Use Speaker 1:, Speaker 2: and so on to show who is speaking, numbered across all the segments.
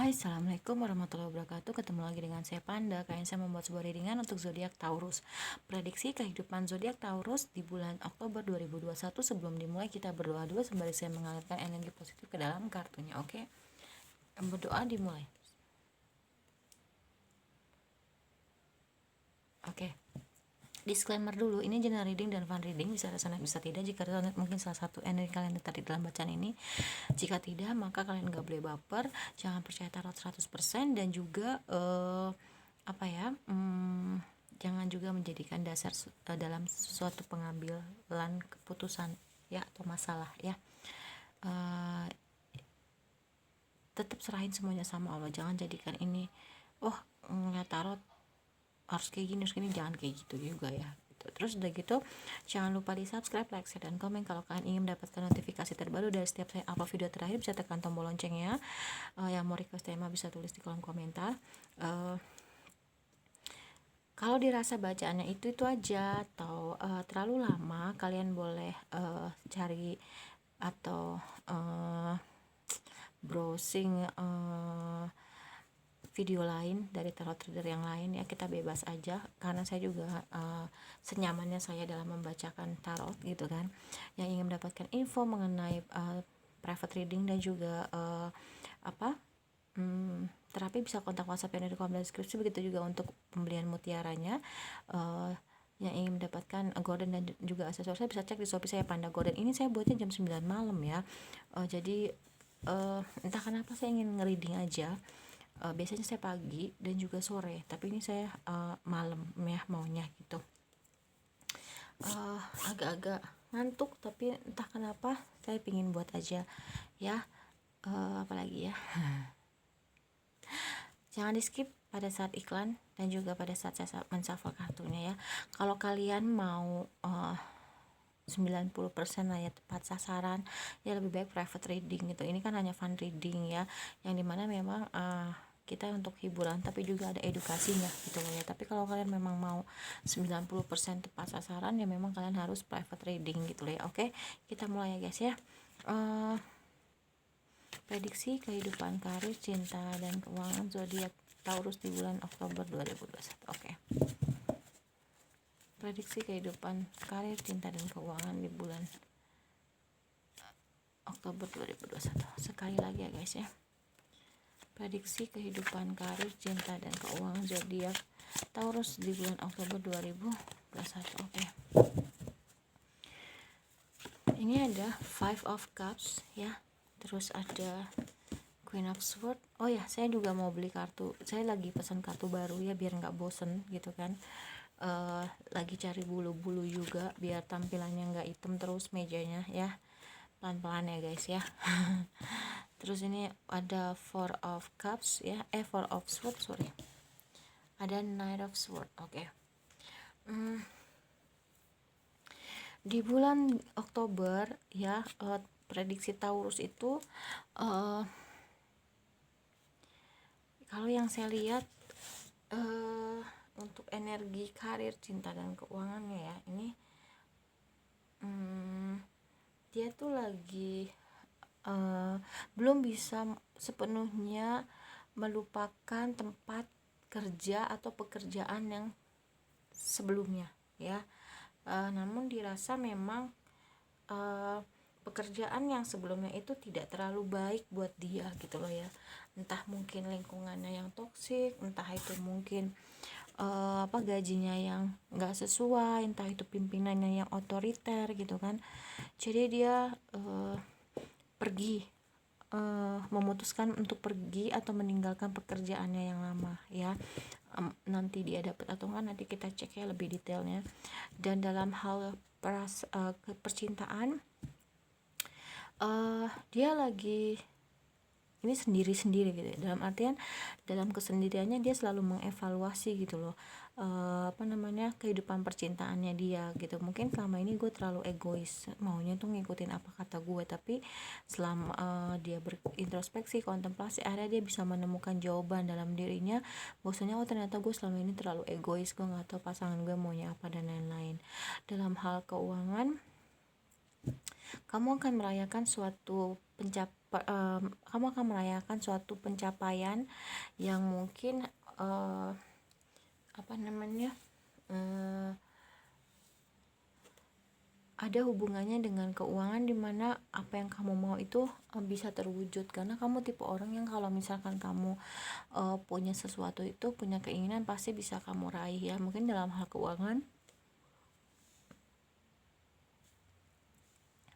Speaker 1: Hai, assalamualaikum warahmatullahi wabarakatuh. Ketemu lagi dengan saya Panda. Kali ini saya membuat sebuah readingan untuk zodiak Taurus. Prediksi kehidupan zodiak Taurus di bulan Oktober 2021. Sebelum dimulai kita berdoa dulu sembari saya mengalirkan energi positif ke dalam kartunya. Oke, berdoa dimulai. Oke. Disclaimer dulu, ini general reading dan fun reading, bisa resonate bisa tidak. Jika resonate mungkin salah satu energi kalian tertarik dalam bacaan ini. Jika tidak, maka kalian gak boleh baper. Jangan percaya tarot 100%. Dan juga jangan juga menjadikan dasar dalam suatu pengambilan keputusan ya, atau masalah ya. Tetap serahin semuanya sama Allah. Jangan jadikan ini ngeliat tarot harus kayak gini, jangan kayak gitu juga ya. Terus udah gitu, jangan lupa di subscribe, like, share, dan komen. Kalau kalian ingin mendapatkan notifikasi terbaru dari setiap saya upload video terakhir, bisa tekan tombol loncengnya. Yang mau request tema bisa tulis di kolom komentar. Kalau dirasa bacaannya itu aja atau terlalu lama, kalian boleh cari atau browsing video lain dari tarot reader yang lain ya. Kita bebas aja, karena saya juga senyamannya saya dalam membacakan tarot gitu kan. Yang ingin mendapatkan info mengenai private reading dan juga terapi, bisa kontak WhatsApp yang ada di kolom deskripsi. Begitu juga untuk pembelian mutiaranya. Yang ingin mendapatkan gorden dan juga aksesoris, bisa cek di Shopee saya, Panda Gorden. Ini saya buatnya jam 9 malam ya. Jadi entah kenapa saya ingin nge-reading aja. Biasanya saya pagi dan juga sore, tapi ini saya malam ya maunya gitu. Agak-agak ngantuk, tapi entah kenapa saya pingin buat aja ya. Apalagi ya, jangan di skip pada saat iklan dan juga pada saat saya menshuffle kartunya ya. Kalau kalian mau 90% lah ya tepat sasaran, ya lebih baik private reading gitu. Ini kan hanya fun reading ya, yang dimana memang kita untuk hiburan tapi juga ada edukasinya gitu loh ya. Tapi kalau kalian memang mau 90% tepat sasaran, ya memang kalian harus private reading gitu loh ya. Oke, kita mulai ya guys ya. Prediksi kehidupan, karir, cinta, dan keuangan zodiak Taurus di bulan Oktober 2021. Oke. Prediksi kehidupan, karir, cinta, dan keuangan di bulan Oktober 2021. Sekali lagi ya guys ya. Prediksi kehidupan, karir, cinta, dan keuangan zodiak Taurus di bulan Oktober 2021. Oke. Ini ada Five of Cups ya. Terus ada Queen of Swords. Oh ya, saya juga mau beli kartu. Saya lagi pesan kartu baru ya, biar nggak bosen gitu kan. Lagi cari bulu-bulu juga biar tampilannya nggak hitam terus mejanya ya. Pelan-pelan ya guys ya. Terus ini ada Four of Cups ya, Four of Swords, sorry. Ada Knight of Swords. Oke. Di bulan Oktober ya, prediksi Taurus itu kalau yang saya lihat untuk energi karir, cinta, dan keuangannya ya, ini dia tuh lagi belum bisa sepenuhnya melupakan tempat kerja atau pekerjaan yang sebelumnya ya. Namun dirasa memang pekerjaan yang sebelumnya itu tidak terlalu baik buat dia gitu loh ya. Entah mungkin lingkungannya yang toksik, entah itu mungkin gajinya yang nggak sesuai, entah itu pimpinannya yang otoriter gitu kan. Jadi dia memutuskan untuk pergi atau meninggalkan pekerjaannya yang lama ya. Nanti dia dapat atau enggak, nanti kita cek ya lebih detailnya. Dan dalam hal percintaan, dia lagi ini sendiri-sendiri gitu ya. Dalam artian dalam kesendiriannya dia selalu mengevaluasi gitu loh, kehidupan percintaannya dia gitu. Mungkin selama ini gue terlalu egois, maunya tuh ngikutin apa kata gue, tapi selama dia berintrospeksi, kontemplasi, akhirnya dia bisa menemukan jawaban dalam dirinya bahwasanya ternyata gue selama ini terlalu egois, gue nggak tahu pasangan gue maunya apa dan lain-lain. Dalam hal keuangan, kamu akan merayakan suatu kamu akan merayakan suatu pencapaian yang mungkin apa namanya ada hubungannya dengan keuangan, dimana apa yang kamu mau itu bisa terwujud, karena kamu tipe orang yang kalau misalkan kamu punya sesuatu itu, punya keinginan, pasti bisa kamu raih ya. Mungkin dalam hal keuangan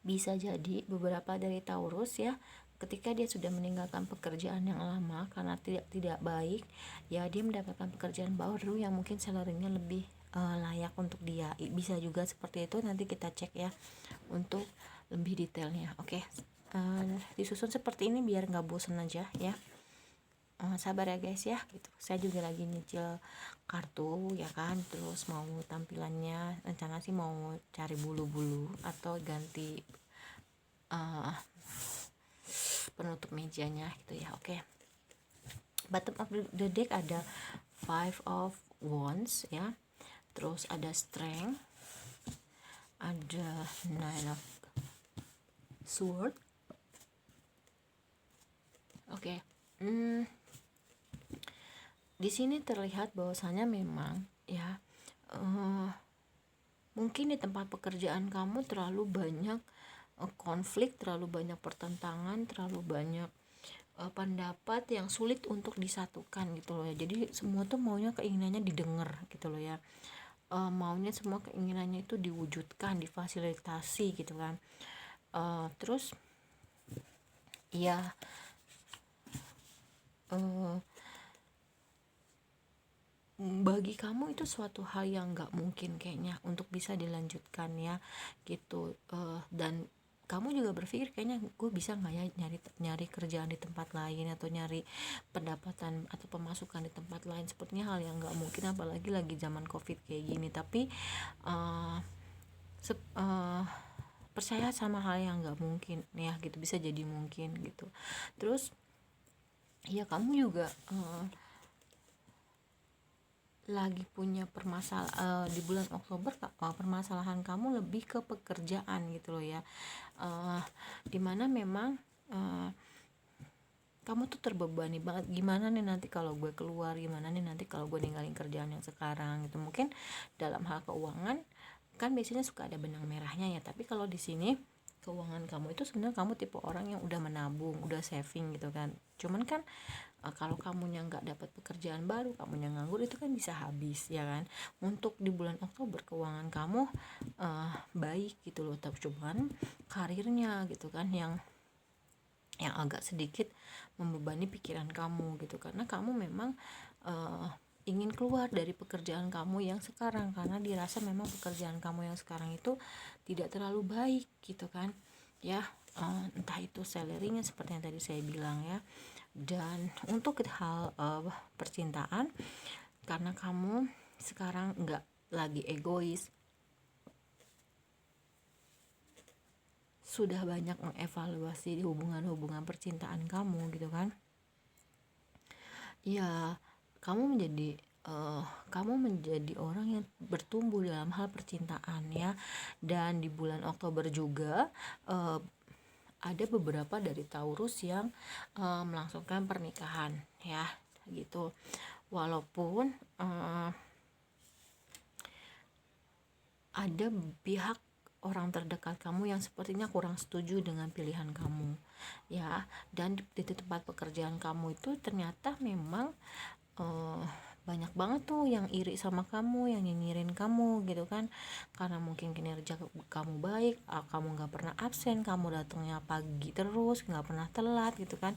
Speaker 1: bisa jadi beberapa dari Taurus ya, ketika dia sudah meninggalkan pekerjaan yang lama karena tidak baik ya, dia mendapatkan pekerjaan baru yang mungkin salarynya lebih layak untuk dia. Bisa juga seperti itu, nanti kita cek ya untuk lebih detailnya. Oke, disusun seperti ini biar nggak bosen aja ya. Sabar ya guys ya gitu. Saya juga lagi nyicil kartu ya kan, terus mau tampilannya, rencana sih mau cari bulu-bulu atau ganti penutup mejanya gitu ya. Oke, bottom of the deck ada five of wands ya, terus ada strength, ada nine of sword. Oke, di sini terlihat bahwasanya memang ya mungkin di tempat pekerjaan kamu terlalu banyak konflik, terlalu banyak pertentangan, terlalu banyak pendapat yang sulit untuk disatukan gitu loh ya. Jadi semua tuh maunya, keinginannya didengar gitu loh ya, maunya semua keinginannya itu diwujudkan, difasilitasi gitu kan. Terus ya bagi kamu itu suatu hal yang nggak mungkin kayaknya untuk bisa dilanjutkan ya gitu. Dan kamu juga berpikir kayaknya gue bisa nggak ya nyari kerjaan di tempat lain, atau nyari pendapatan atau pemasukan di tempat lain. Sepertinya hal yang nggak mungkin, apalagi lagi zaman covid kayak gini. Tapi percaya sama hal yang nggak mungkin ya gitu, bisa jadi mungkin gitu. Terus ya kamu juga lagi punya permasalahan di bulan Oktober. Permasalahan kamu lebih ke pekerjaan gitu loh ya, dimana memang kamu tuh terbebani banget, gimana nih nanti kalau gue keluar, gimana nih nanti kalau gue ninggalin kerjaan yang sekarang gitu. Mungkin dalam hal keuangan kan biasanya suka ada benang merahnya ya, tapi kalau di sini keuangan kamu itu sebenarnya kamu tipe orang yang udah menabung, udah saving gitu kan. Cuman kan kalau kamunya nggak dapat pekerjaan baru, kamunya nganggur, itu kan bisa habis ya kan. Untuk di bulan Oktober keuangan kamu baik gitu loh, tapi cuman karirnya gitu kan yang agak sedikit membebani pikiran kamu gitu, karena kamu memang ingin keluar dari pekerjaan kamu yang sekarang, karena dirasa memang pekerjaan kamu yang sekarang itu tidak terlalu baik gitu kan ya. Entah itu salarynya seperti yang tadi saya bilang ya. Dan untuk hal percintaan, karena kamu sekarang nggak lagi egois, sudah banyak mengevaluasi hubungan-hubungan percintaan kamu gitu kan ya. Kamu menjadi orang yang bertumbuh dalam hal percintaan ya. Dan di bulan Oktober juga ada beberapa dari Taurus yang melangsungkan pernikahan ya gitu. Walaupun ada pihak orang terdekat kamu yang sepertinya kurang setuju dengan pilihan kamu ya. Dan di tempat pekerjaan kamu itu ternyata memang banyak banget tuh yang iri sama kamu, yang nyinyirin kamu gitu kan, karena mungkin kinerja kamu baik, kamu nggak pernah absen, kamu datangnya pagi terus, nggak pernah telat gitu kan.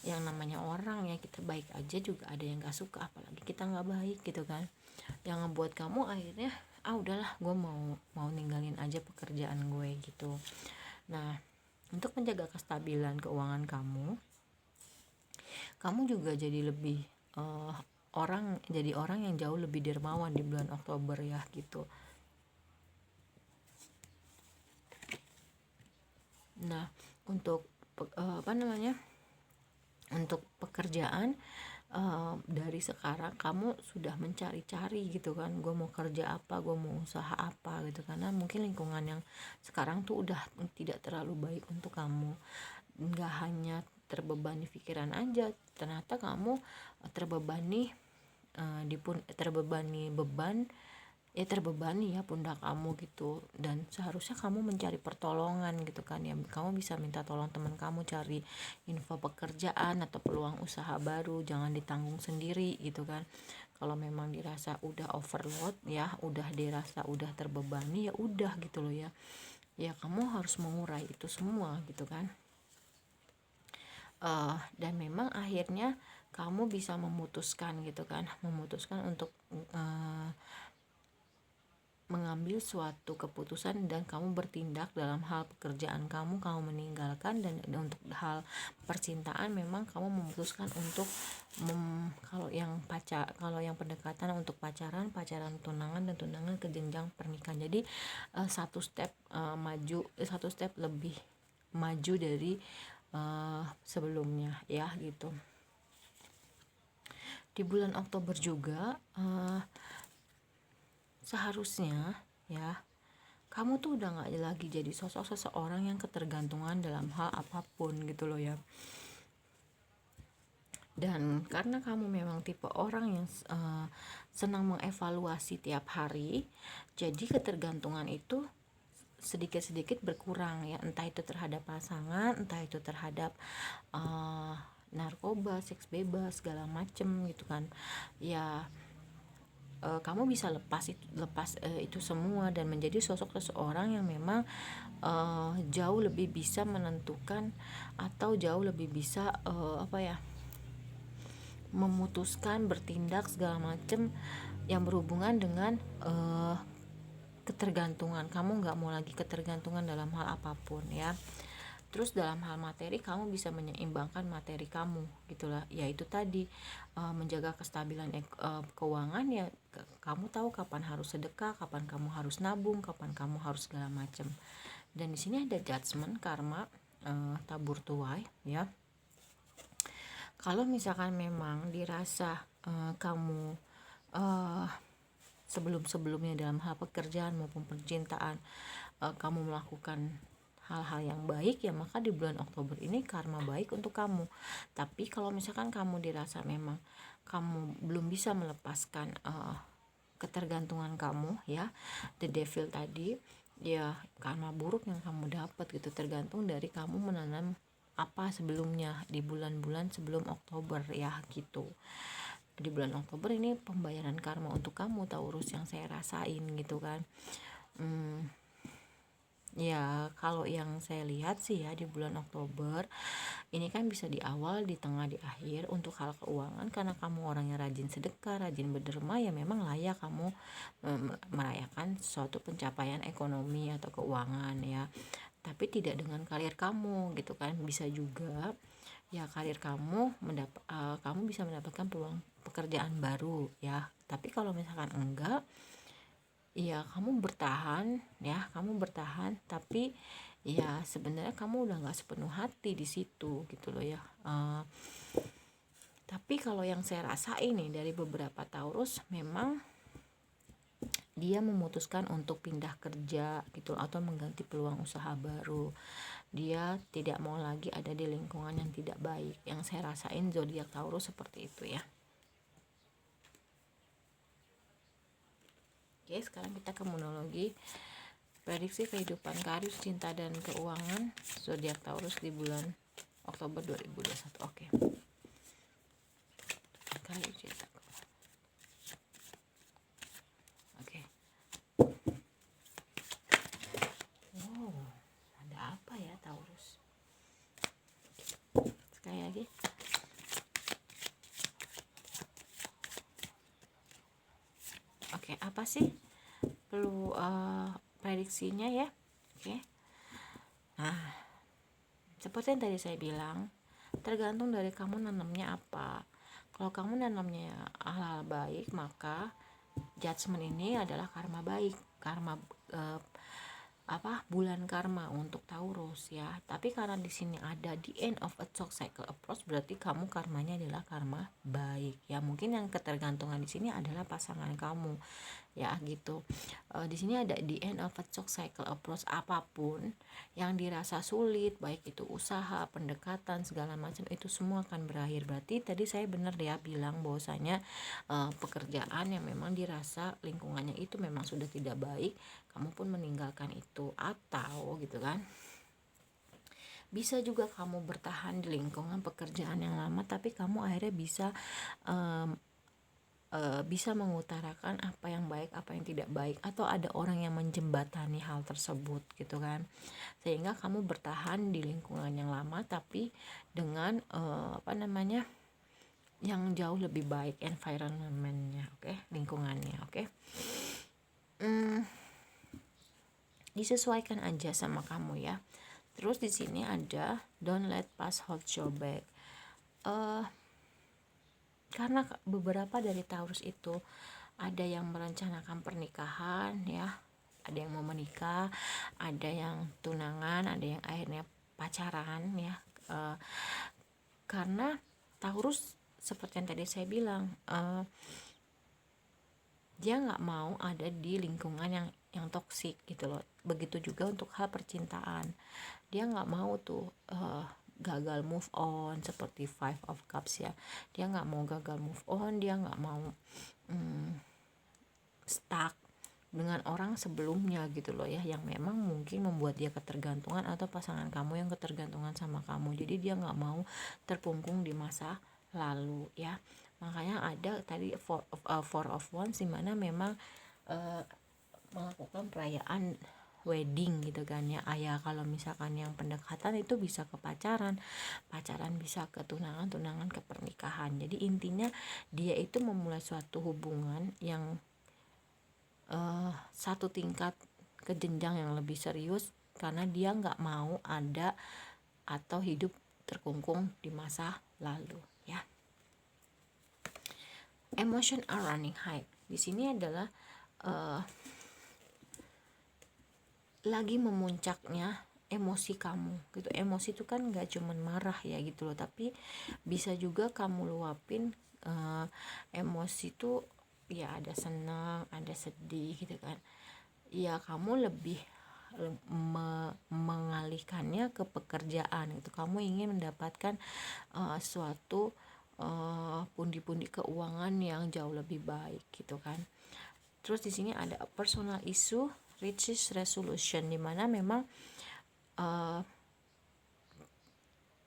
Speaker 1: Yang namanya orang ya, kita baik aja juga ada yang nggak suka, apalagi kita nggak baik gitu kan. Yang ngebuat kamu akhirnya udahlah, gue mau ninggalin aja pekerjaan gue gitu. Nah, untuk menjaga kestabilan keuangan kamu juga jadi lebih orang yang jauh lebih dermawan di bulan Oktober ya gitu. Nah, untuk untuk pekerjaan, dari sekarang kamu sudah mencari-cari gitu kan, gue mau kerja apa, gue mau usaha apa gitu, karena mungkin lingkungan yang sekarang tuh udah tidak terlalu baik untuk kamu. nggak hanya terbebani pikiran aja, ternyata kamu terbebani terbebani beban, ya terbebani ya pundak kamu gitu. Dan seharusnya kamu mencari pertolongan gitu kan ya, kamu bisa minta tolong teman kamu cari info pekerjaan atau peluang usaha baru, jangan ditanggung sendiri gitu kan. Kalau memang dirasa udah overload ya, udah dirasa udah terbebani, ya udah gitu loh ya, ya kamu harus mengurai itu semua gitu kan. Dan memang akhirnya kamu bisa memutuskan gitu kan, memutuskan untuk mengambil suatu keputusan dan kamu bertindak dalam hal pekerjaan kamu meninggalkan. Dan untuk hal percintaan memang kamu memutuskan untuk kalau yang pendekatan untuk pacaran tunangan, dan tunangan ke jenjang pernikahan. Jadi satu step satu step lebih maju dari sebelumnya ya gitu. Di bulan Oktober juga seharusnya ya kamu tuh udah gak lagi jadi sosok seseorang yang ketergantungan dalam hal apapun gitu loh ya. Dan karena kamu memang tipe orang yang senang mengevaluasi tiap hari, jadi ketergantungan itu sedikit-sedikit berkurang ya, entah itu terhadap pasangan, entah itu terhadap narkoba, seks bebas, segala macem gitu kan ya. Kamu bisa lepas itu semua dan menjadi sosok seseorang yang memang jauh lebih bisa menentukan atau jauh lebih bisa memutuskan, bertindak segala macam yang berhubungan dengan ketergantungan. Kamu nggak mau lagi ketergantungan dalam hal apapun ya. Terus dalam hal materi kamu bisa menyeimbangkan materi kamu gitulah, yaitu tadi menjaga kestabilan keuangan ya. Kamu tahu kapan harus sedekah, kapan kamu harus nabung, kapan kamu harus segala macam. Dan di sini ada judgment, karma, tabur tuai ya. Kalau misalkan memang dirasa kamu sebelum-sebelumnya dalam hal pekerjaan maupun percintaan kamu melakukan hal-hal yang baik ya, maka di bulan Oktober ini karma baik untuk kamu. Tapi kalau misalkan kamu dirasa memang kamu belum bisa melepaskan ketergantungan kamu ya, the devil tadi ya, karma buruk yang kamu dapat gitu tergantung dari kamu menanam apa sebelumnya di bulan-bulan sebelum Oktober ya gitu. Di bulan Oktober ini pembayaran karma untuk kamu Taurus yang saya rasain gitu kan. Ya kalau yang saya lihat sih ya, di bulan Oktober ini kan bisa di awal, di tengah, di akhir. Untuk hal keuangan, karena kamu orangnya rajin sedekah, rajin berderma, ya memang layak kamu merayakan suatu pencapaian ekonomi atau keuangan ya. Tapi tidak dengan karir kamu gitu kan. Bisa juga ya karir kamu kamu bisa mendapatkan peluang pekerjaan baru ya. Tapi kalau misalkan enggak, ya kamu bertahan tapi ya sebenarnya kamu udah nggak sepenuh hati di situ gitu loh ya. Tapi kalau yang saya rasain nih dari beberapa Taurus, memang dia memutuskan untuk pindah kerja gitu atau mengganti peluang usaha baru. Dia tidak mau lagi ada di lingkungan yang tidak baik. Yang saya rasain zodiak Taurus seperti itu ya. Oke, sekarang kita ke monologi prediksi kehidupan, karir, cinta, dan keuangan zodiak Taurus di bulan Oktober 2021. Oke. Karir, cinta. Oke. Wow, ada apa ya Taurus? Sekali lagi. Oke, apa sih perlu prediksinya ya? Oke. Nah, seperti yang tadi saya bilang, tergantung dari kamu nanamnya apa. Kalau kamu nanamnya hal-hal baik, maka judgment ini adalah karma baik, karma bulan karma untuk Taurus ya. Tapi karena di sini ada the end of a talk cycle approach, berarti kamu karmanya adalah karma baik ya. Mungkin yang ketergantungan di sini adalah pasangan kamu ya gitu. Di sini ada the end of a chalk cycle approach, apapun yang dirasa sulit, baik itu usaha, pendekatan, segala macam, itu semua akan berakhir. Berarti tadi saya benar ya bilang bahwasanya pekerjaan yang memang dirasa lingkungannya itu memang sudah tidak baik, kamu pun meninggalkan itu. Atau gitu kan, bisa juga kamu bertahan di lingkungan pekerjaan yang lama, tapi kamu akhirnya bisa mengutarakan apa yang baik, apa yang tidak baik, atau ada orang yang menjembatani hal tersebut gitu kan, sehingga kamu bertahan di lingkungan yang lama tapi dengan yang jauh lebih baik environmentnya, lingkungannya. Disesuaikan aja sama kamu ya. Terus di sini ada don't let past hold you back. Karena beberapa dari Taurus itu ada yang merencanakan pernikahan ya, ada yang mau menikah, ada yang tunangan, ada yang akhirnya pacaran ya. Karena Taurus seperti yang tadi saya bilang, dia nggak mau ada di lingkungan yang toksik gitu loh. Begitu juga untuk hal percintaan, dia nggak mau tuh gagal move on seperti Five of Cups ya. Dia nggak mau gagal move on, dia nggak mau stuck dengan orang sebelumnya gitu loh ya, yang memang mungkin membuat dia ketergantungan, atau pasangan kamu yang ketergantungan sama kamu. Jadi dia nggak mau terkungkung di masa lalu ya. Makanya ada tadi four of wands, dimana memang melakukan perayaan wedding gitu kan ya. Kalau misalkan yang pendekatan itu bisa ke pacaran bisa ke tunangan ke pernikahan. Jadi intinya dia itu memulai suatu hubungan yang satu tingkat ke jenjang yang lebih serius, karena dia nggak mau ada atau hidup terkungkung di masa lalu ya. Emotion are running high. Di sini adalah lagi memuncaknya emosi kamu gitu. Emosi itu kan nggak cuman marah ya gitu loh, tapi bisa juga kamu luapin emosi itu ya, ada senang, ada sedih gitu kan ya. Kamu lebih mengalihkannya ke pekerjaan gitu. Kamu ingin mendapatkan suatu pundi-pundi keuangan yang jauh lebih baik gitu kan. Terus di sini ada personal issue riches resolution, dimana memang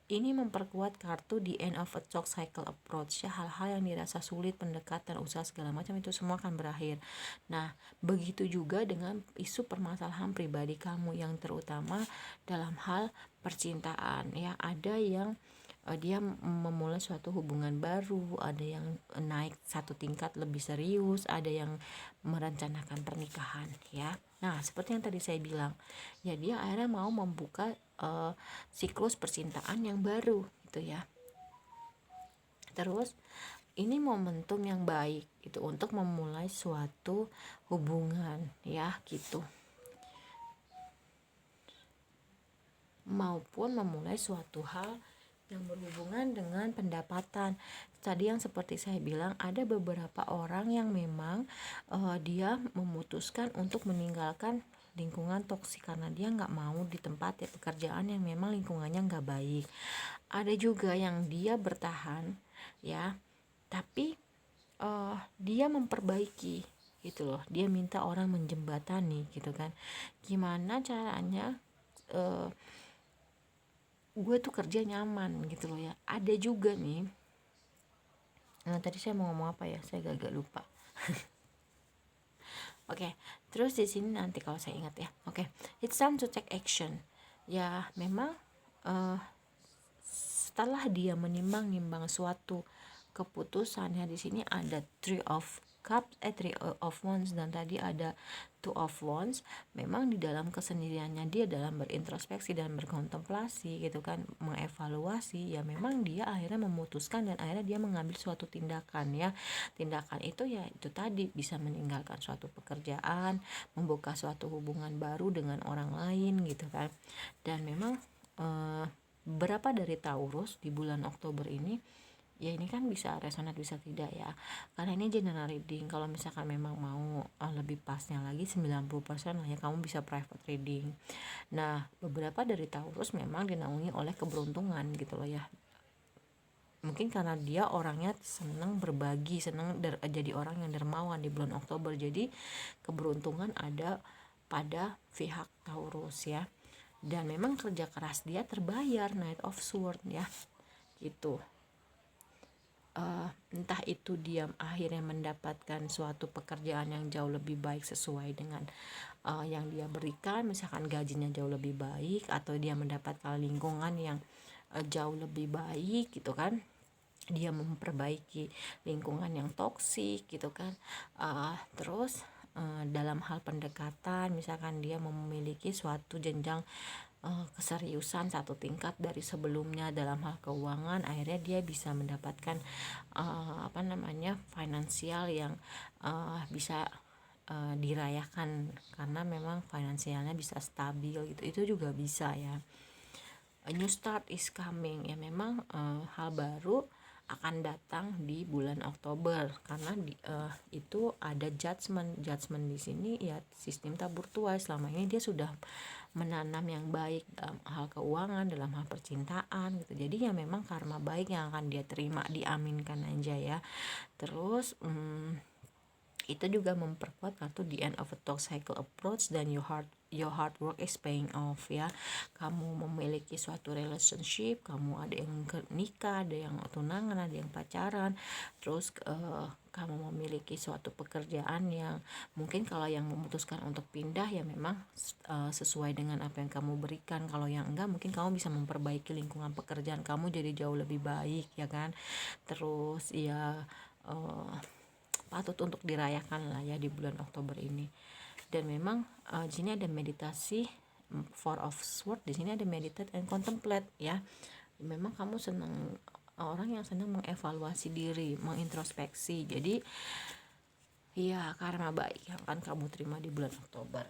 Speaker 1: ini memperkuat kartu di end of a chalk cycle approach ya. Hal-hal yang dirasa sulit, pendekatan, usaha segala macam, itu semua akan berakhir. Nah, begitu juga dengan isu permasalahan pribadi kamu yang terutama dalam hal percintaan ya. Ada yang dia memulai suatu hubungan baru, ada yang naik satu tingkat lebih serius, ada yang merencanakan pernikahan ya. Nah, seperti yang tadi saya bilang ya, dia akhirnya mau membuka siklus percintaan yang baru gitu ya. Terus ini momentum yang baik gitu untuk memulai suatu hubungan ya gitu, maupun memulai suatu hal yang berhubungan dengan pendapatan. Tadi yang seperti saya bilang, ada beberapa orang yang memang dia memutuskan untuk meninggalkan lingkungan toksik karena dia nggak mau di tempat ya pekerjaan yang memang lingkungannya nggak baik. Ada juga yang dia bertahan ya, tapi dia memperbaiki gitu loh. Dia minta orang menjembatani gitu kan, gimana caranya gue tuh kerja nyaman gitu loh ya. Ada juga nih, tadi saya mau ngomong apa ya, saya agak lupa. Oke, terus di sini nanti kalau saya ingat ya. Oke, it's time to take action. Ya, memang setelah dia menimbang-nimbang suatu keputusannya, di sini ada three of wands dan tadi ada two of wands. Memang di dalam kesendiriannya dia dalam berintrospeksi dan berkontemplasi gitu kan, mengevaluasi ya, memang dia akhirnya memutuskan dan akhirnya dia mengambil suatu tindakan ya. Tindakan itu ya itu tadi, bisa meninggalkan suatu pekerjaan, membuka suatu hubungan baru dengan orang lain gitu kan. Dan memang beberapa dari Taurus di bulan Oktober ini ya ini kan bisa resonate bisa tidak ya, karena ini general reading. Kalau misalkan memang mau lebih pasnya lagi 90% lah ya, kamu bisa private reading. Nah, beberapa dari Taurus memang dinaungi oleh keberuntungan gitu loh ya. Mungkin karena dia orangnya senang berbagi, senang jadi orang yang dermawan di bulan Oktober. Jadi keberuntungan ada pada pihak Taurus ya. Dan memang kerja keras dia terbayar, Knight of Swords ya. Gitu. Entah itu dia akhirnya mendapatkan suatu pekerjaan yang jauh lebih baik sesuai dengan yang dia berikan, misalkan gajinya jauh lebih baik, atau dia mendapatkan lingkungan yang jauh lebih baik gitu kan, dia memperbaiki lingkungan yang toksik gitu kan. Terus dalam hal pendekatan, misalkan dia memiliki suatu jenjang keseriusan satu tingkat dari sebelumnya dalam hal keuangan, akhirnya dia bisa mendapatkan finansial yang bisa dirayakan karena memang finansialnya bisa stabil gitu. Itu juga bisa ya. A new start is coming ya, memang hal baru akan datang di bulan Oktober karena itu ada judgment di sini ya, sistem tabur tuai. Selama ini dia sudah menanam yang baik dalam hal keuangan, dalam hal percintaan gitu. Jadi ya memang karma baik yang akan dia terima, diaminkan aja ya. Terus itu juga memperkuat kartu the end of a talk cycle approach, dan your hard work is paying off ya. Kamu memiliki suatu relationship, kamu ada yang nikah, ada yang tunangan, ada yang pacaran. Terus kamu memiliki suatu pekerjaan yang mungkin kalau yang memutuskan untuk pindah ya memang sesuai dengan apa yang kamu berikan. Kalau yang enggak, mungkin kamu bisa memperbaiki lingkungan pekerjaan kamu jadi jauh lebih baik ya kan. Terus ya patut untuk dirayakan lah ya di bulan Oktober ini. Dan memang di sini ada meditasi, Four of Swords, di sini ada meditate and contemplate ya. Memang kamu senang, orang yang senang mengevaluasi diri, mengintrospeksi. Jadi ya karma baik yang akan kamu terima di bulan Oktober.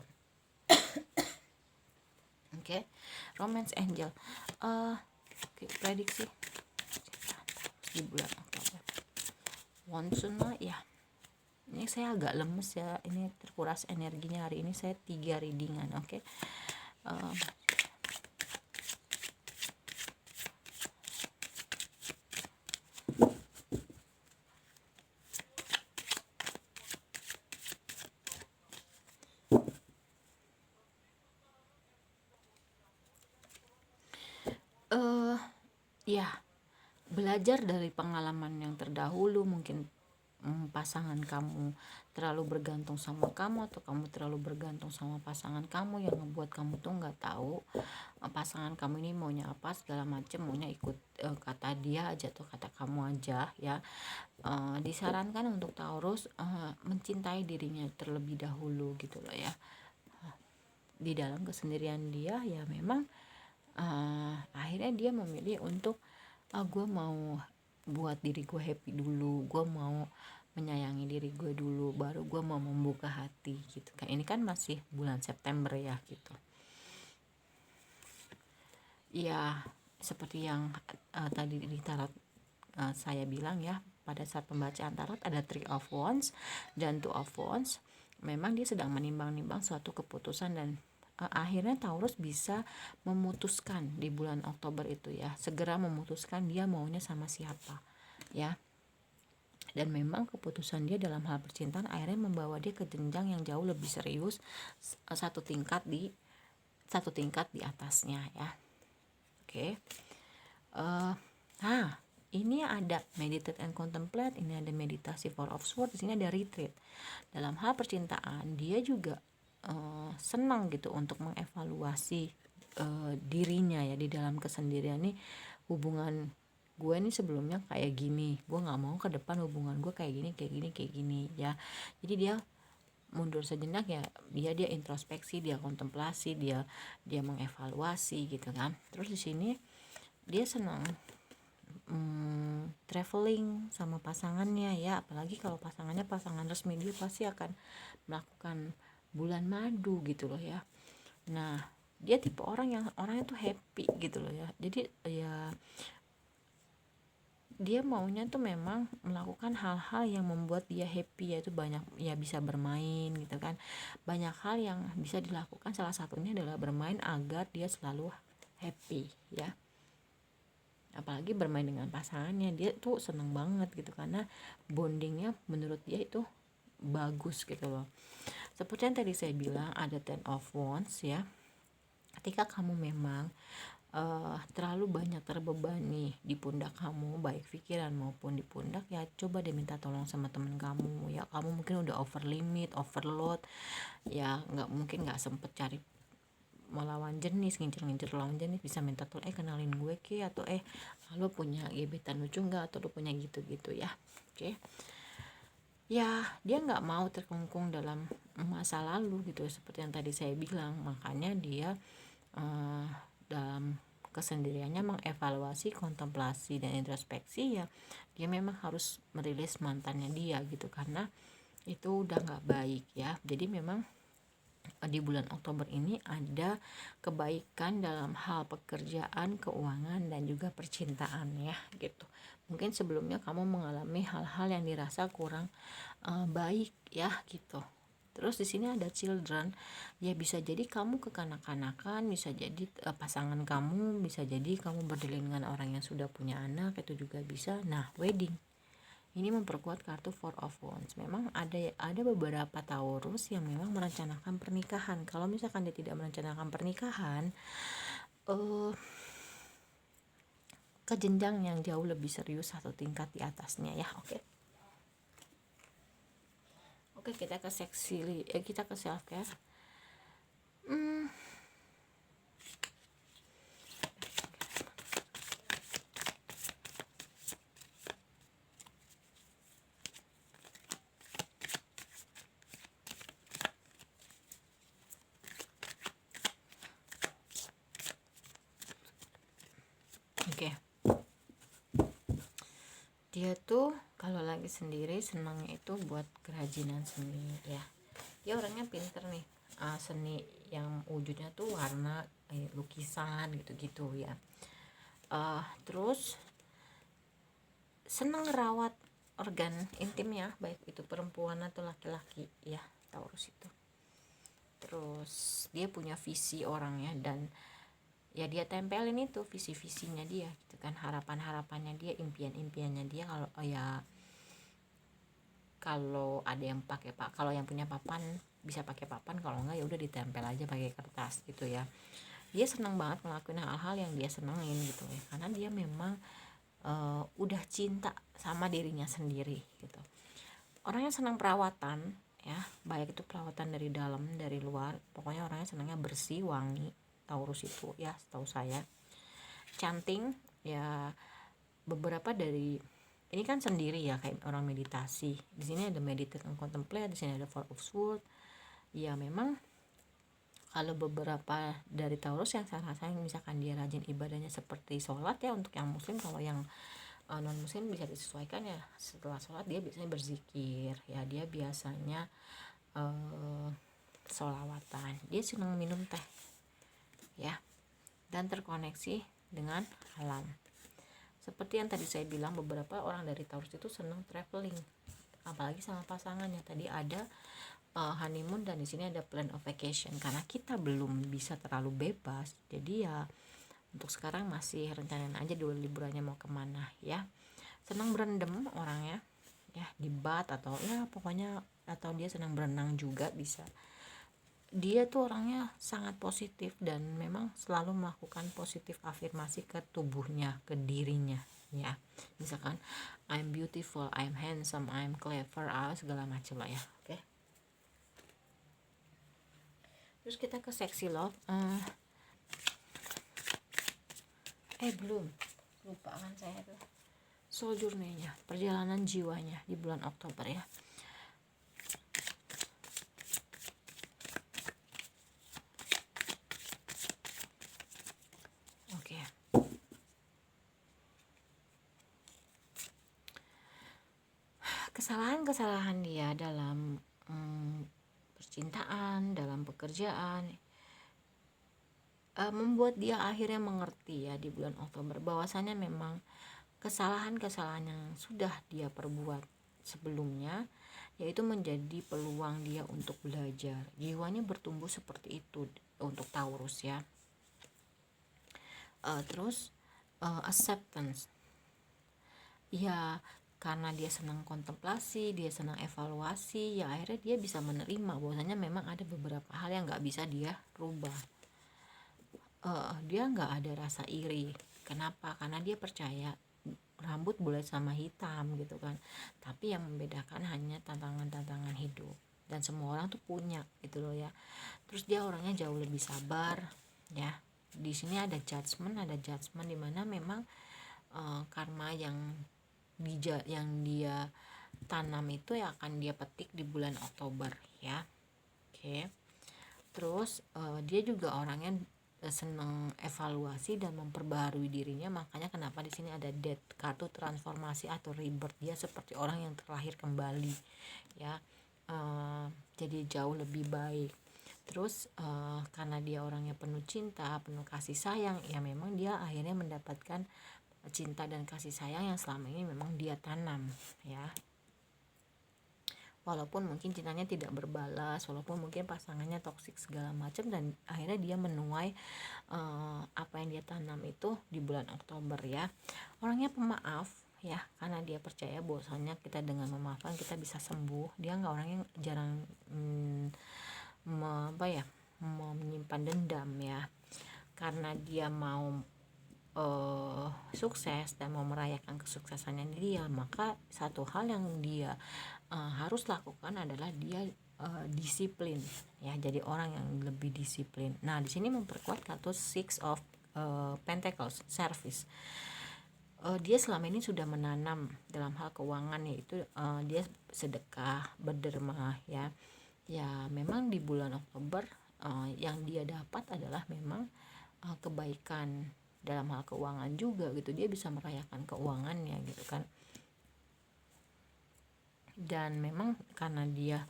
Speaker 1: Oke. Romance Angel. Prediksi di bulan Oktober. Wonsuna ya. Ini saya agak lemes ya, ini terkuras energinya hari ini. Saya 3 readingan. Oke. Ya, belajar dari pengalaman yang terdahulu. Mungkin pasangan kamu terlalu bergantung sama kamu, atau kamu terlalu bergantung sama pasangan kamu, yang membuat kamu tuh nggak tahu pasangan kamu ini maunya apa, segala macam, maunya ikut kata dia aja atau kata kamu aja ya. Disarankan untuk Taurus mencintai dirinya terlebih dahulu gitu loh ya. Di dalam kesendirian dia ya memang akhirnya dia memilih untuk gue mau buat diri gue happy dulu, gue mau menyayangi diri gue dulu, baru gue mau membuka hati gitu. Kayak ini kan masih bulan September ya gitu. Ya seperti yang tadi di tarot saya bilang ya, pada saat pembacaan tarot ada Three of Wands dan Two of Wands. Memang dia sedang menimbang-nimbang suatu keputusan, dan akhirnya Taurus bisa memutuskan di bulan Oktober itu ya, segera memutuskan dia maunya sama siapa ya. Dan memang keputusan dia dalam hal percintaan akhirnya membawa dia ke jenjang yang jauh lebih serius, satu tingkat di atasnya ya. Oke. Ini ada meditate and contemplate, ini ada meditasi Four of Swords, di sini ada retreat. Dalam hal percintaan dia juga senang gitu untuk mengevaluasi dirinya ya di dalam kesendirian nih. Hubungan gue nih sebelumnya kayak gini, gue nggak mau ke depan hubungan gue kayak gini ya. Jadi dia mundur sejenak ya, dia introspeksi, dia kontemplasi, dia mengevaluasi gitu kan. Terus di sini dia senang traveling sama pasangannya ya, apalagi kalau pasangannya pasangan resmi, dia pasti akan melakukan bulan madu gitu loh ya. Nah dia tipe orang yang orangnya tuh happy gitu loh ya. Jadi ya dia maunya tuh memang melakukan hal-hal yang membuat dia happy, yaitu banyak ya bisa bermain gitu kan. Banyak hal yang bisa dilakukan, salah satunya adalah bermain agar dia selalu happy ya. Apalagi bermain dengan pasangannya, dia tuh seneng banget gitu karena bondingnya menurut dia itu bagus gitu loh. Seperti yang tadi saya bilang, ada 10 of Wands ya. Ketika kamu memang terlalu banyak terbebani di pundak kamu, baik pikiran maupun di pundak, ya coba deh minta tolong sama temen kamu ya. Kamu mungkin udah over limit, overload ya, nggak sempet cari melawan jenis, ngincer lawan jenis, bisa minta tolong, kenalin gue ke, atau lo punya gebetan lucu nggak, atau lo punya gitu-gitu ya. Oke. Ya dia nggak mau terkungkung dalam masa lalu gitu, seperti yang tadi saya bilang. Makanya dia dalam kesendiriannya mengevaluasi, kontemplasi dan introspeksi ya. Dia memang harus merilis mantannya dia gitu, karena itu udah nggak baik ya. Jadi memang di bulan Oktober ini ada kebaikan dalam hal pekerjaan, keuangan dan juga percintaan ya gitu. Mungkin sebelumnya kamu mengalami hal-hal yang dirasa kurang baik ya gitu. Terus di sini ada children, ya bisa jadi kamu kekanak-kanakan, bisa jadi pasangan kamu, bisa jadi kamu berdiri dengan orang yang sudah punya anak, itu juga bisa. Nah, wedding ini memperkuat kartu Four of Wands. Memang ada beberapa Taurus yang memang merencanakan pernikahan. Kalau misalkan dia tidak merencanakan pernikahan, ke jenjang yang jauh lebih serius atau tingkat di atasnya ya. Oke, kita ke kita ke self care. Oke. Dia tuh kalau lagi sendiri senangnya itu buat kerajinan seni ya. Dia orangnya pinter nih, seni yang wujudnya tuh warna, lukisan gitu-gitu ya. Terus senang rawat organ intimnya, baik itu perempuan atau laki-laki ya, Taurus itu. Terus dia punya visi orangnya, dan ya dia tempelin itu visi-visinya dia gitu kan, harapan-harapannya dia, impian-impiannya dia. Kalau ada yang pakai kalau yang punya papan bisa pakai papan, kalau enggak ya udah ditempel aja pakai kertas gitu ya. Dia senang banget ngelakuin hal-hal yang dia senengin gitu ya, karena dia memang udah cinta sama dirinya sendiri gitu. Orangnya senang perawatan ya, baik itu perawatan dari dalam dari luar. Pokoknya orangnya senangnya bersih, wangi, Taurus itu ya, setahu saya. Canting ya, beberapa dari ini kan sendiri ya, kayak orang meditasi. Di sini ada meditate and contemplate, di sini ada Four of Swords. Ya memang kalau beberapa dari Taurus yang saya rasain, misalkan dia rajin ibadahnya seperti sholat ya untuk yang muslim. Kalau yang non muslim bisa disesuaikan ya, setelah sholat dia biasanya berzikir ya, dia biasanya sholawatan, dia senang minum teh ya, dan terkoneksi dengan alam. Seperti yang tadi saya bilang, beberapa orang dari Taurus itu senang traveling, apalagi sama pasangannya. Tadi ada honeymoon, dan di sini ada plan of vacation. Karena kita belum bisa terlalu bebas, jadi ya untuk sekarang masih rencanain aja dulu liburannya mau kemana ya. Senang berendam orangnya ya, di bath atau ya pokoknya, atau dia senang berenang juga bisa. Dia tuh orangnya sangat positif dan memang selalu melakukan positif afirmasi ke tubuhnya, ke dirinya ya. Misalkan I'm beautiful, I'm handsome, I'm clever, segala macam lah ya. Oke. Terus kita ke sexy love. Belum, lupa kan saya tuh. Soul journey-nya, perjalanan jiwanya di bulan Oktober ya. Oke. Kesalahan-kesalahan dia dalam percintaan, dalam pekerjaan, membuat dia akhirnya mengerti ya di bulan Oktober bahwasannya memang kesalahan-kesalahan yang sudah dia perbuat sebelumnya, yaitu menjadi peluang dia untuk belajar. Jiwanya bertumbuh seperti itu untuk Taurus ya. Terus acceptance ya, karena dia senang kontemplasi, dia senang evaluasi, ya akhirnya dia bisa menerima bahwasanya memang ada beberapa hal yang nggak bisa dia rubah. Dia nggak ada rasa iri. Kenapa? Karena dia percaya rambut boleh sama hitam gitu kan, tapi yang membedakan hanya tantangan-tantangan hidup, dan semua orang tuh punya gitu loh ya. Terus dia orangnya jauh lebih sabar ya. Di sini ada judgment dimana memang karma yang dia tanam itu yang akan dia petik di bulan Oktober ya. Oke. Terus dia juga orangnya senang evaluasi dan memperbaharui dirinya, makanya kenapa di sini ada death, kartu transformasi atau rebirth. Dia seperti orang yang terlahir kembali ya, jadi jauh lebih baik. Terus karena dia orangnya penuh cinta, penuh kasih sayang, ya memang dia akhirnya mendapatkan cinta dan kasih sayang yang selama ini memang dia tanam ya. Walaupun mungkin cintanya tidak berbalas, walaupun mungkin pasangannya toksik segala macam, dan akhirnya dia menuai apa yang dia tanam itu di bulan Oktober ya. Orangnya pemaaf ya, karena dia percaya bahwasanya kita dengan memaafkan kita bisa sembuh. Dia nggak orang yang jarang menyimpan dendam ya, karena dia mau sukses dan mau merayakan kesuksesannya dia, maka satu hal yang dia harus lakukan adalah dia disiplin ya, jadi orang yang lebih disiplin. Nah di sini memperkuat kartu Six of Pentacles, service. Dia selama ini sudah menanam dalam hal keuangan, yaitu dia sedekah, berderma ya. Ya memang di bulan Oktober yang dia dapat adalah memang kebaikan dalam hal keuangan juga gitu. Dia bisa merayakan keuangannya gitu kan. Dan memang karena dia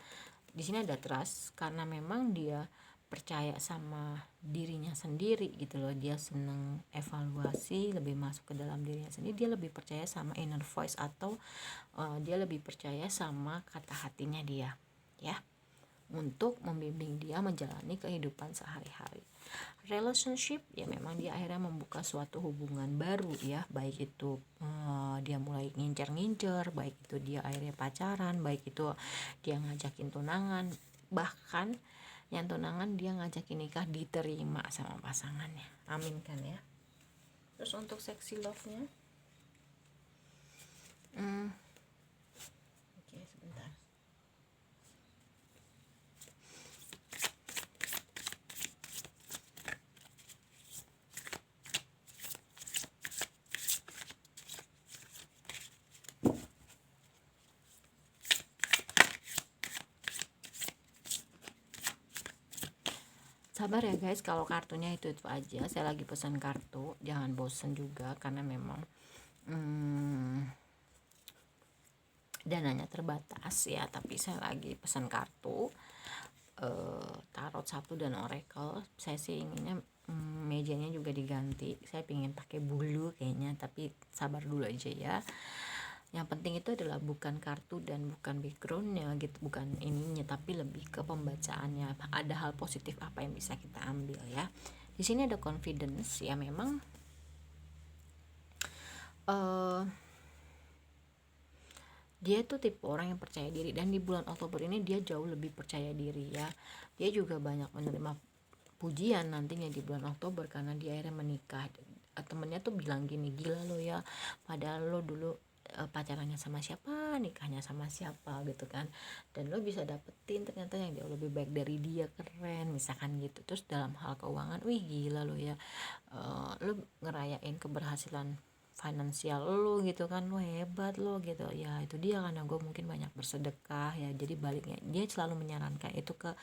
Speaker 1: di sini ada trust, karena memang dia percaya sama dirinya sendiri gitu loh. Dia seneng evaluasi, lebih masuk ke dalam dirinya sendiri. Dia lebih percaya sama inner voice, atau dia lebih percaya sama kata hatinya dia ya, untuk membimbing dia menjalani kehidupan sehari-hari. Relationship ya, memang dia akhirnya membuka suatu hubungan baru ya, baik itu dia mulai ngincer-ngincer, baik itu dia akhirnya pacaran, baik itu dia ngajakin tunangan, bahkan yang tunangan dia ngajakin nikah diterima sama pasangannya. Amin kan ya. Terus untuk sexy love-nya oke, sebentar. Sabar ya guys, kalau kartunya itu aja. Saya lagi pesan kartu, jangan bosen juga, karena memang dananya terbatas ya. Tapi saya lagi pesan kartu tarot Sabtu dan oracle. Saya sih inginnya mejanya juga diganti. Saya pingin pakai bulu kayaknya, tapi sabar dulu aja ya. Yang penting itu adalah bukan kartu dan bukan backgroundnya gitu, bukan ininya, tapi lebih ke pembacaannya. Ada hal positif apa yang bisa kita ambil ya. Di sini ada confidence ya, memang dia tuh tipe orang yang percaya diri, dan di bulan Oktober ini dia jauh lebih percaya diri ya. Dia juga banyak menerima pujian nantinya di bulan Oktober karena dia akhirnya menikah. Temennya tuh bilang gini, gila lo ya, padahal lo dulu pacarannya sama siapa, nikahnya sama siapa gitu kan, dan lo bisa dapetin ternyata yang jauh lebih baik dari dia, keren misalkan gitu. Terus dalam hal keuangan, wih gila lo ya, lo ngerayain keberhasilan finansial lo gitu kan, lo hebat lo gitu ya. Itu dia, karena gue mungkin banyak bersedekah ya, jadi baliknya dia selalu menyarankan itu ke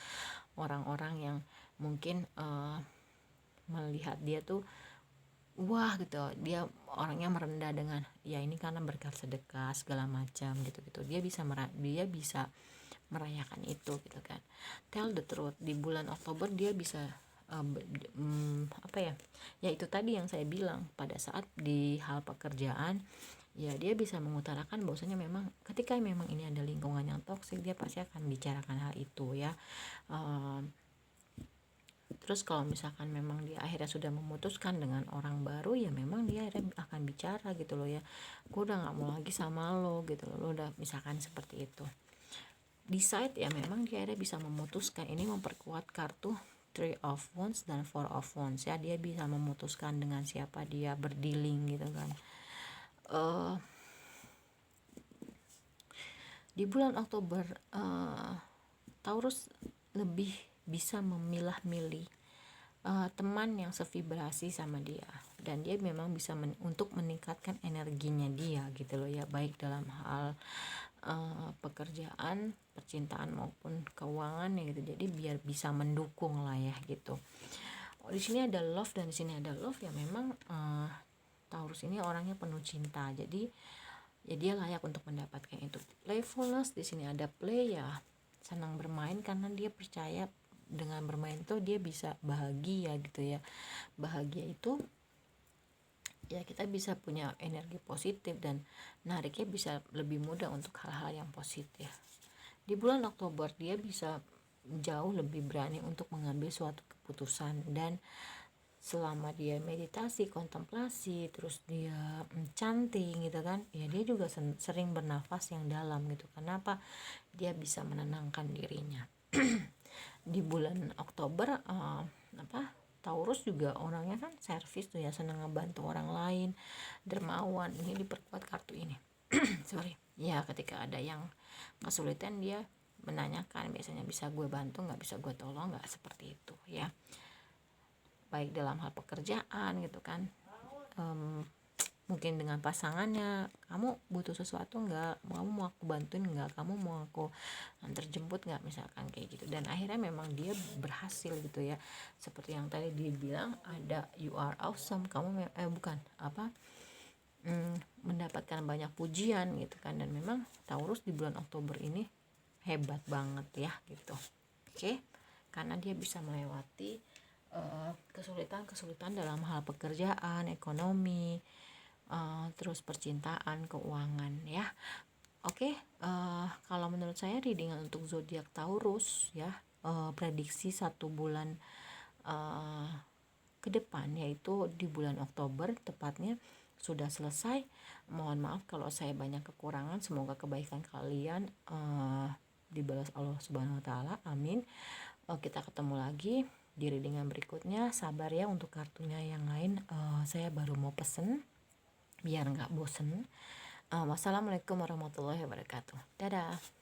Speaker 1: orang-orang yang mungkin melihat dia tuh wah gitu, dia orangnya merendah dengan ya ini karena berkat sedekah segala macam gitu. Dia bisa merayakan itu gitu kan. Tell the truth, di bulan Oktober dia bisa apa ya, ya itu tadi yang saya bilang, pada saat di hal pekerjaan ya dia bisa mengutarakan bahwasanya memang ketika memang ini ada lingkungan yang toksik, dia pasti akan bicarakan hal itu ya. Terus kalau misalkan memang dia akhirnya sudah memutuskan dengan orang baru, ya memang dia akhirnya akan bicara gitu loh ya, gue udah nggak mau lagi sama lo gitu loh, lo udah misalkan seperti itu. Decide ya, memang dia akhirnya bisa memutuskan. Ini memperkuat kartu Three of Wands dan Four of Wands ya, dia bisa memutuskan dengan siapa dia berdealing gitu kan. Di bulan Oktober Taurus lebih bisa memilah-milih teman yang sevibrasi sama dia, dan dia memang bisa untuk meningkatkan energinya dia gitu loh ya, baik dalam hal pekerjaan, percintaan maupun keuangan ya gitu. Jadi biar bisa mendukung lah ya gitu. Di sini ada love dan di sini ada love ya, memang Taurus ini orangnya penuh cinta, jadi ya dia layak untuk mendapatkan itu. Playfulness, di sini ada play ya, senang bermain karena dia percaya dengan bermain tuh dia bisa bahagia gitu ya. Bahagia itu ya kita bisa punya energi positif dan nariknya bisa lebih mudah untuk hal-hal yang positif. Di bulan Oktober dia bisa jauh lebih berani untuk mengambil suatu keputusan, dan selama dia meditasi, kontemplasi, terus dia chanting gitu kan ya, dia juga sering bernafas yang dalam gitu. Kenapa? Dia bisa menenangkan dirinya. Di bulan Oktober Taurus juga orangnya kan servis tuh ya, senang ngebantu orang lain, dermawan. Ini diperkuat kartu ini. Sorry ya, ketika ada yang kesulitan dia menanyakan, biasanya bisa gue bantu, nggak bisa gue tolong, nggak seperti itu ya. Baik dalam hal pekerjaan gitu kan, mungkin dengan pasangannya, kamu butuh sesuatu nggak, kamu mau aku bantuin nggak, kamu mau aku antar jemput nggak, misalkan kayak gitu. Dan akhirnya memang dia berhasil gitu ya, seperti yang tadi dia bilang ada you are awesome, kamu mendapatkan banyak pujian gitu kan. Dan memang Taurus di bulan Oktober ini hebat banget ya gitu. Oke, karena dia bisa melewati kesulitan-kesulitan dalam hal pekerjaan, ekonomi, terus percintaan, keuangan ya. Oke, kalau menurut saya readingan untuk zodiak Taurus ya, prediksi 1 bulan ke depan, yaitu di bulan Oktober tepatnya, sudah selesai. Mohon maaf kalau saya banyak kekurangan, semoga kebaikan kalian dibalas Allah Subhanahu wa taala. Amin. Kita ketemu lagi di readingan berikutnya. Sabar ya untuk kartunya yang lain, saya baru mau pesen biar nggak bosen. Wassalamualaikum warahmatullahi wabarakatuh. Dadah.